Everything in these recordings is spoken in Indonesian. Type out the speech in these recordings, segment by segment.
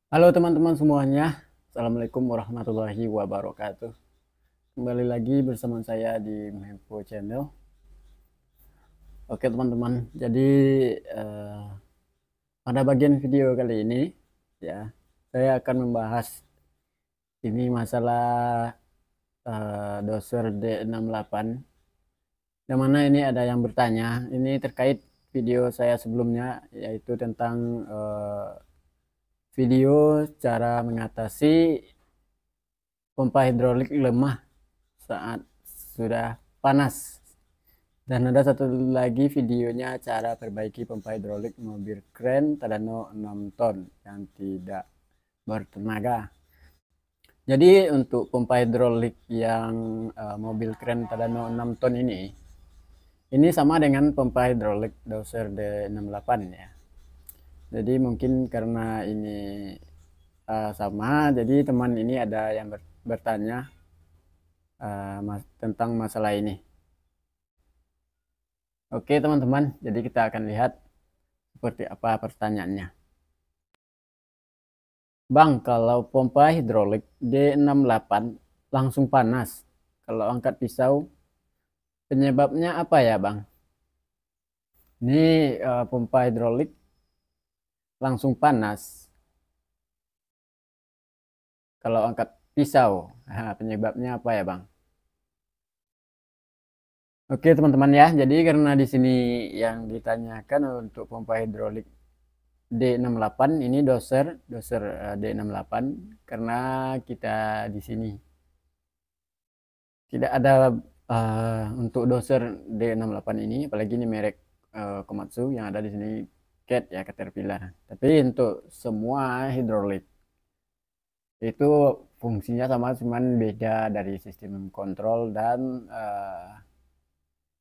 Halo teman-teman semuanya, Assalamualaikum warahmatullahi wabarakatuh. Kembali lagi bersama saya di Mempo Channel. Oke teman-teman, jadi eh, pada bagian video kali ini ya, saya akan membahas ini masalah doser D68. Yang mana ini ada yang bertanya, ini terkait video saya sebelumnya, yaitu tentang video cara mengatasi pompa hidrolik lemah saat sudah panas. Dan ada satu lagi videonya cara perbaiki pompa hidrolik mobil kren Tadano 6 ton yang tidak bertenaga. Jadi untuk pompa hidrolik yang mobil kren Tadano 6 ton ini sama dengan pompa hidrolik Dowser D68 ya. Jadi mungkin karena ini sama, jadi teman ini ada yang bertanya tentang masalah ini. Oke teman-teman, jadi kita akan lihat seperti apa pertanyaannya. Bang, kalau pompa hidrolik D68 langsung panas, kalau angkat pisau, penyebabnya apa ya Bang? Ini pompa hidrolik langsung panas, kalau angkat pisau, penyebabnya apa ya Bang? Oke teman-teman ya, jadi karena di sini yang ditanyakan untuk pompa hidrolik D68 ini doser D68 karena kita di sini tidak ada untuk doser D68 ini, apalagi ini merek Komatsu yang ada di sini Cat ya, Caterpillar. Tapi untuk semua hidrolik itu fungsinya sama, cuman beda dari sistem kontrol dan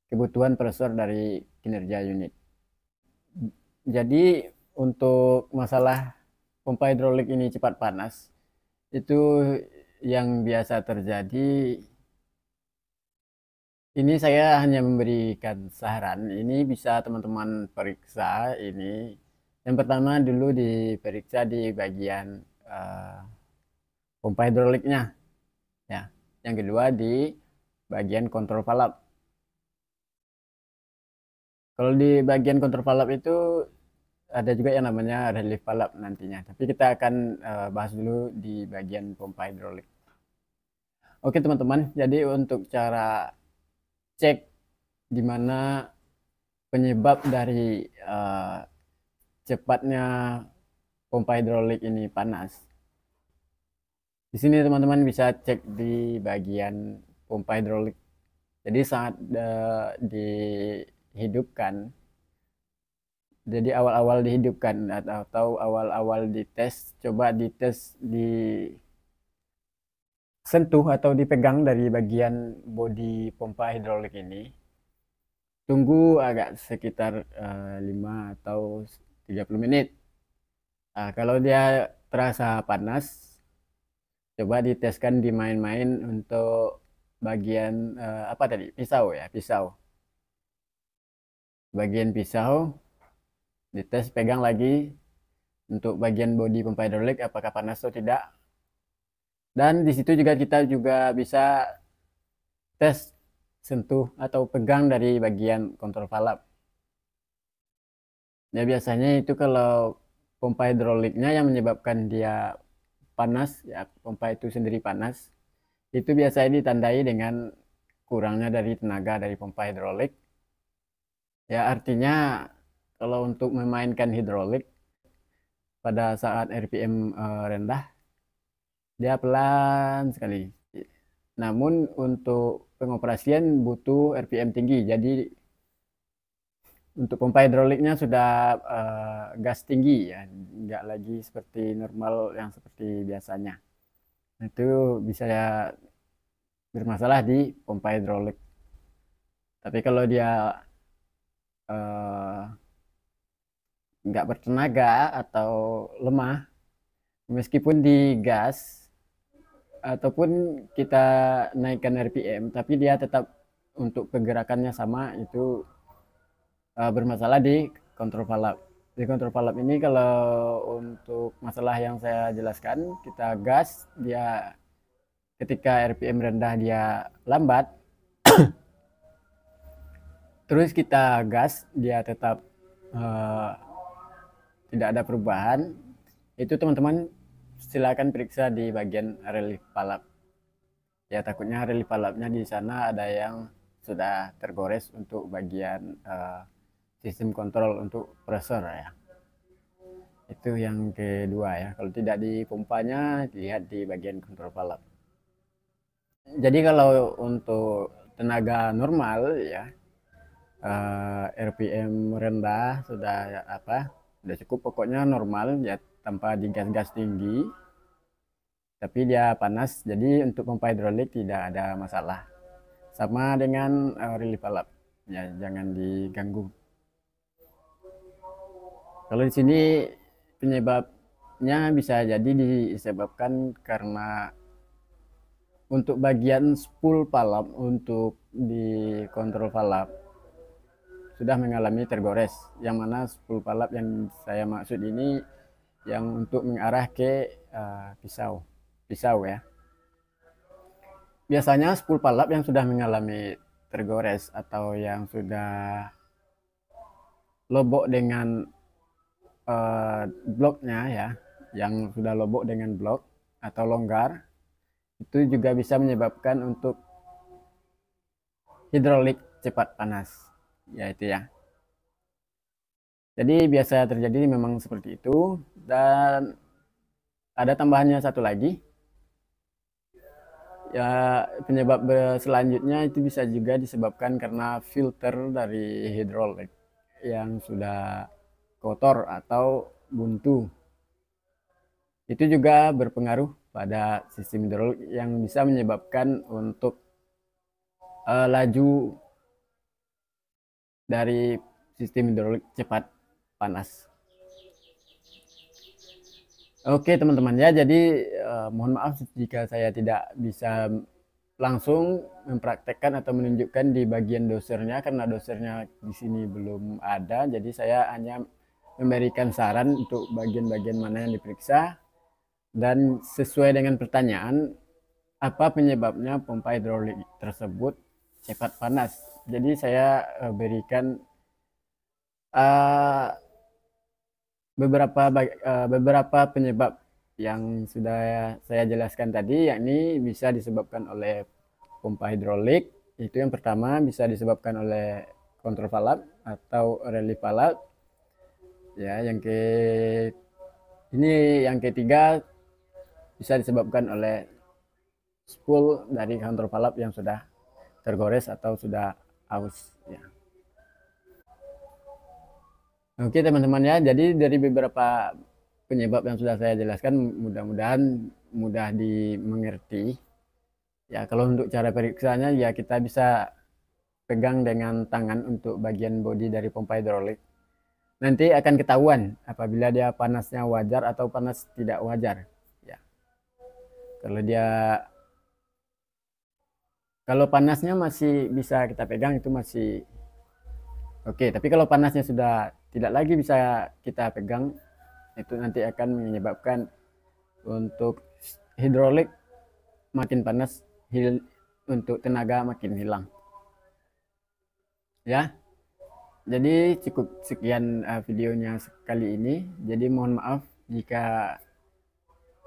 kebutuhan pressure dari kinerja unit. Jadi untuk masalah pompa hidrolik ini cepat panas, itu yang biasa terjadi. Ini saya hanya memberikan saran. Ini bisa teman-teman periksa ini. Yang pertama dulu diperiksa di bagian eh, pompa hidroliknya, ya. Yang kedua di bagian kontrol valve. Kalau di bagian kontrol valve itu ada juga yang namanya relief valve nantinya. Tapi kita akan bahas dulu di bagian pompa hidrolik. Oke teman-teman, jadi untuk cara cek di mana penyebab dari eh, cepatnya pompa hidrolik ini panas. Di sini teman-teman bisa cek di bagian pompa hidrolik. Jadi saat dihidupkan, jadi awal-awal dihidupkan atau awal-awal dites, coba dites disentuh atau dipegang dari bagian bodi pompa hidrolik ini. Tunggu agak sekitar 5 atau 30 menit. Nah, kalau dia terasa panas, coba diteskan di main-main untuk bagian apa tadi? Pisau ya, pisau. Bagian pisau dites, pegang lagi untuk bagian bodi pompa hidrolik apakah panas atau tidak. Dan di situ juga kita juga bisa tes sentuh atau pegang dari bagian kontrol valve. Ya biasanya itu kalau pompa hidroliknya yang menyebabkan dia panas, ya pompa itu sendiri panas, itu biasanya ditandai dengan kurangnya dari tenaga dari pompa hidrolik. Ya artinya kalau untuk memainkan hidrolik pada saat RPM rendah, dia pelan sekali. Namun untuk pengoperasian butuh RPM tinggi. Jadi untuk pompa hidroliknya sudah gas tinggi ya, nggak lagi seperti normal yang seperti biasanya. Itu bisa ya bermasalah di pompa hidrolik. Tapi kalau dia eh, nggak bertenaga atau lemah, meskipun digas ataupun kita naikkan RPM, tapi dia tetap untuk pergerakannya sama, itu bermasalah di kontrol valve. Di kontrol valve ini kalau untuk masalah yang saya jelaskan, kita gas, dia ketika RPM rendah dia lambat, terus kita gas dia tetap tidak ada perubahan. Itu teman-teman silakan periksa di bagian relief valve. Ya takutnya relief valve-nya di sana ada yang sudah tergores untuk bagian sistem kontrol untuk pressure ya. Itu yang kedua ya. Kalau tidak di pompanya, lihat di bagian kontrol valve. Jadi kalau untuk tenaga normal ya, RPM rendah sudah sudah cukup, pokoknya normal ya, tanpa digas-gas tinggi, tapi dia panas. Jadi untuk pompa hidrolik tidak ada masalah. Sama dengan relief valve ya, jangan diganggu. Kalau di sini penyebabnya bisa jadi disebabkan karena untuk bagian spool valve untuk di kontrol valve sudah mengalami tergores, yang mana spool valve yang saya maksud ini yang untuk mengarah ke pisau ya. Biasanya spool valve yang sudah mengalami tergores atau yang sudah lobok dengan bloknya ya, yang sudah lobok dengan blok atau longgar, itu juga bisa menyebabkan untuk hidrolik cepat panas ya, itu ya. Jadi biasa terjadi memang seperti itu. Dan ada tambahannya satu lagi ya, penyebab selanjutnya itu bisa juga disebabkan karena filter dari hidrolik yang sudah kotor atau buntu. Itu juga berpengaruh pada sistem hidrolik yang bisa menyebabkan untuk laju dari sistem hidrolik cepat panas. Oke teman-teman ya, jadi mohon maaf jika saya tidak bisa langsung mempraktekkan atau menunjukkan di bagian dosernya, karena dosernya di sini belum ada. Jadi saya hanya memberikan saran untuk bagian-bagian mana yang diperiksa, dan sesuai dengan pertanyaan apa penyebabnya pompa hidrolik tersebut cepat panas. Jadi saya berikan beberapa penyebab yang sudah saya jelaskan tadi, yakni bisa disebabkan oleh pompa hidrolik. Itu yang pertama, bisa disebabkan oleh kontrol valve atau relief valve ya. Yang ketiga bisa disebabkan oleh spool dari kontrol valve yang sudah tergores atau sudah aus ya. Oke teman-teman ya, jadi dari beberapa penyebab yang sudah saya jelaskan, mudah-mudahan mudah dimengerti ya. Kalau untuk cara periksanya ya, kita bisa pegang dengan tangan untuk bagian bodi dari pompa hidrolik. Nanti akan ketahuan apabila dia panasnya wajar atau panas tidak wajar ya. Kalau panasnya masih bisa kita pegang, itu masih oke. Tapi kalau panasnya sudah tidak lagi bisa kita pegang, itu nanti akan menyebabkan untuk hidrolik makin panas, untuk tenaga makin hilang ya. Jadi cukup sekian videonya kali ini. Jadi mohon maaf jika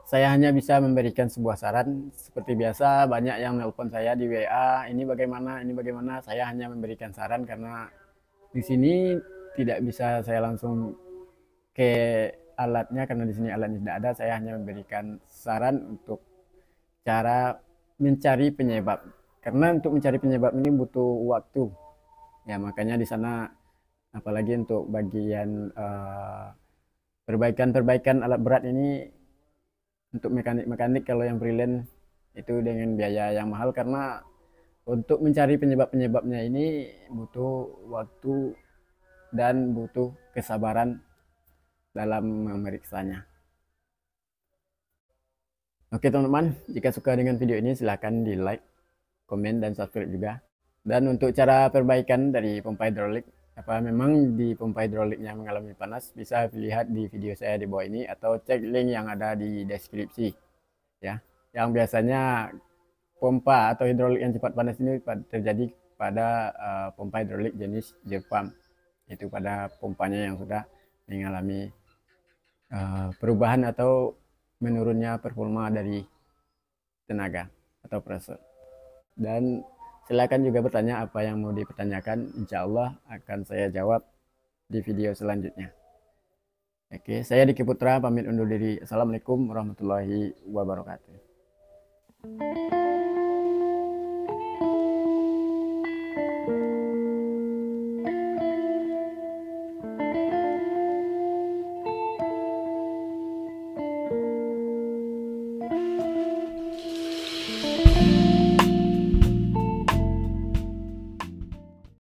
saya hanya bisa memberikan sebuah saran. Seperti biasa banyak yang nelpon saya di WA, ini bagaimana. Saya hanya memberikan saran karena di sini tidak bisa saya langsung ke alatnya, karena di sini alatnya tidak ada. Saya hanya memberikan saran untuk cara mencari penyebab, karena untuk mencari penyebab ini butuh waktu ya. Makanya di sana, apalagi untuk bagian perbaikan alat berat ini, untuk mekanik kalau yang freelance itu dengan biaya yang mahal, karena untuk mencari penyebabnya ini butuh waktu dan butuh kesabaran dalam memeriksanya. Oke teman-teman, jika suka dengan video ini silahkan di like, komen, dan subscribe juga. Dan untuk cara perbaikan dari pompa hidrolik, apa memang di pompa hidroliknya mengalami panas, bisa lihat di video saya di bawah ini atau cek link yang ada di deskripsi ya. Yang biasanya pompa atau hidrolik yang cepat panas ini terjadi pada pompa hidrolik jenis gear pump, itu pada pompanya yang sudah mengalami perubahan atau menurunnya performa dari tenaga atau pressure. Dan silakan juga bertanya apa yang mau dipertanyakan, insya Allah akan saya jawab di video selanjutnya. Oke, saya Diki Putra pamit undur diri. Assalamualaikum warahmatullahi wabarakatuh.